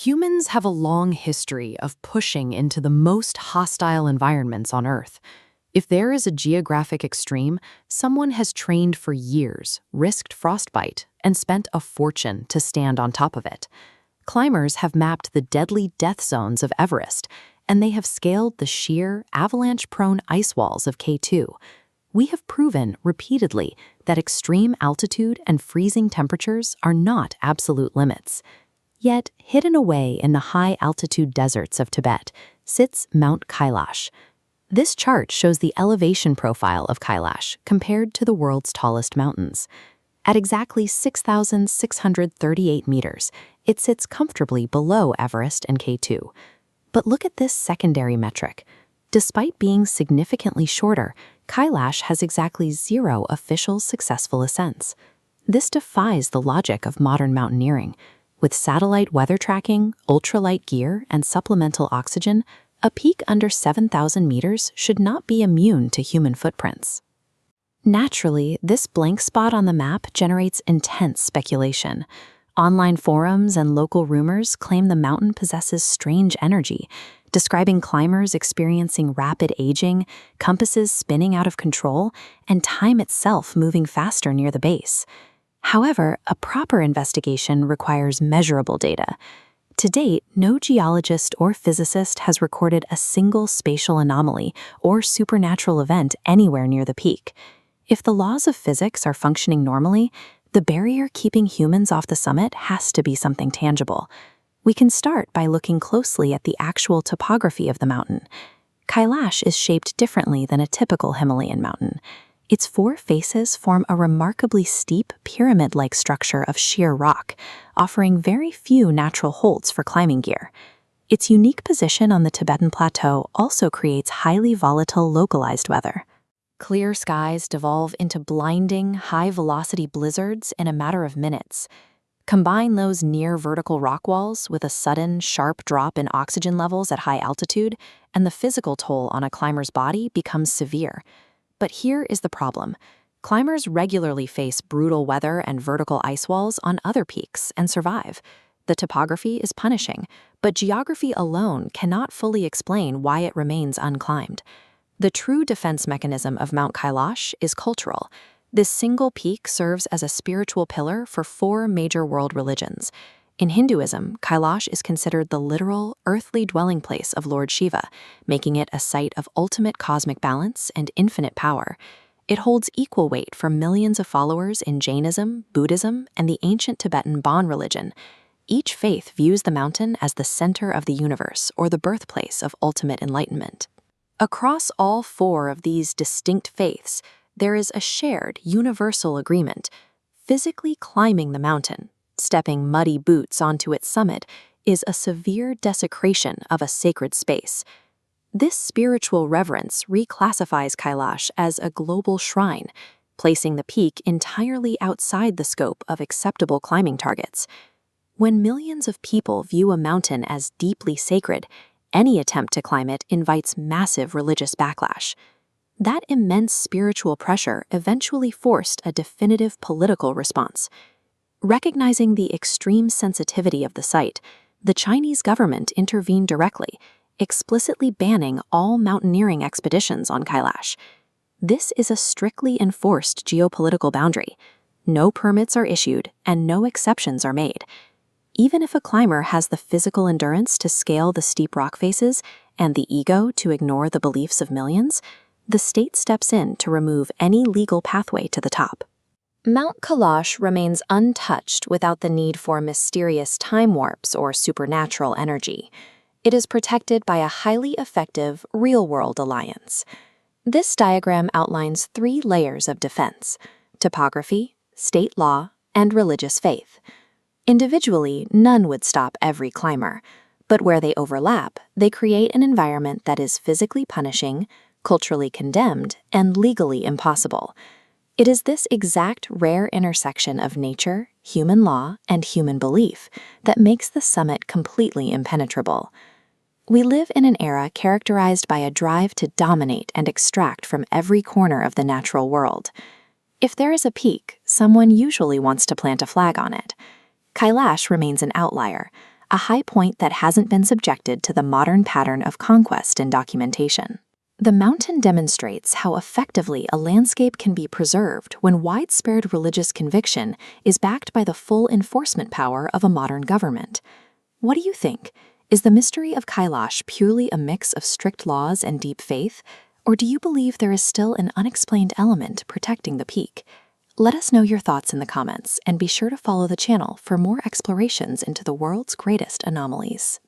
Humans have a long history of pushing into the most hostile environments on Earth. If there is a geographic extreme, someone has trained for years, risked frostbite, and spent a fortune to stand on top of it. Climbers have mapped the deadly death zones of Everest, and they have scaled the sheer, avalanche-prone ice walls of K2. We have proven repeatedly that extreme altitude and freezing temperatures are not absolute limits. Yet, hidden away in the high-altitude deserts of Tibet sits Mount Kailash. This chart shows the elevation profile of Kailash compared to the world's tallest mountains. At exactly 6,638 meters, it sits comfortably below Everest and K2. But look at this secondary metric. Despite being significantly shorter, Kailash has exactly 0 official successful ascents. This defies the logic of modern mountaineering. With satellite weather tracking, ultralight gear, and supplemental oxygen, a peak under 7,000 meters should not be immune to human footprints. Naturally, this blank spot on the map generates intense speculation. Online forums and local rumors claim the mountain possesses strange energy, describing climbers experiencing rapid aging, compasses spinning out of control, and time itself moving faster near the base. However, a proper investigation requires measurable data. To date, no geologist or physicist has recorded a single spatial anomaly or supernatural event anywhere near the peak. If the laws of physics are functioning normally, the barrier keeping humans off the summit has to be something tangible. We can start by looking closely at the actual topography of the mountain. Kailash is shaped differently than a typical Himalayan mountain. Its 4 faces form a remarkably steep, pyramid-like structure of sheer rock, offering very few natural holds for climbing gear. Its unique position on the Tibetan Plateau also creates highly volatile localized weather. Clear skies devolve into blinding, high-velocity blizzards in a matter of minutes. Combine those near-vertical rock walls with a sudden, sharp drop in oxygen levels at high altitude, and the physical toll on a climber's body becomes severe. But here is the problem. Climbers regularly face brutal weather and vertical ice walls on other peaks and survive. The topography is punishing, but geography alone cannot fully explain why it remains unclimbed. The true defense mechanism of Mount Kailash is cultural. This single peak serves as a spiritual pillar for 4 major world religions. In Hinduism, Kailash is considered the literal, earthly dwelling place of Lord Shiva, making it a site of ultimate cosmic balance and infinite power. It holds equal weight for millions of followers in Jainism, Buddhism, and the ancient Tibetan Bon religion. Each faith views the mountain as the center of the universe or the birthplace of ultimate enlightenment. Across all 4 of these distinct faiths, there is a shared, universal agreement: physically climbing the mountain, stepping muddy boots onto its summit, is a severe desecration of a sacred space. This spiritual reverence reclassifies Kailash as a global shrine, placing the peak entirely outside the scope of acceptable climbing targets. When millions of people view a mountain as deeply sacred, any attempt to climb it invites massive religious backlash. That immense spiritual pressure eventually forced a definitive political response. Recognizing the extreme sensitivity of the site, the Chinese government intervened directly, explicitly banning all mountaineering expeditions on Kailash. This is a strictly enforced geopolitical boundary. No permits are issued and no exceptions are made. Even if a climber has the physical endurance to scale the steep rock faces and the ego to ignore the beliefs of millions, the state steps in to remove any legal pathway to the top. Mount Kailash remains untouched without the need for mysterious time warps or supernatural energy. It is protected by a highly effective, real-world alliance. This diagram outlines 3 layers of defense: topography, state law, and religious faith. Individually, none would stop every climber, but where they overlap, they create an environment that is physically punishing, culturally condemned, and legally impossible. It is this exact rare intersection of nature, human law, and human belief that makes the summit completely impenetrable. We live in an era characterized by a drive to dominate and extract from every corner of the natural world. If there is a peak, someone usually wants to plant a flag on it. Kailash remains an outlier, a high point that hasn't been subjected to the modern pattern of conquest and documentation. The mountain demonstrates how effectively a landscape can be preserved when widespread religious conviction is backed by the full enforcement power of a modern government. What do you think? Is the mystery of Kailash purely a mix of strict laws and deep faith, or do you believe there is still an unexplained element protecting the peak? Let us know your thoughts in the comments, and be sure to follow the channel for more explorations into the world's greatest anomalies.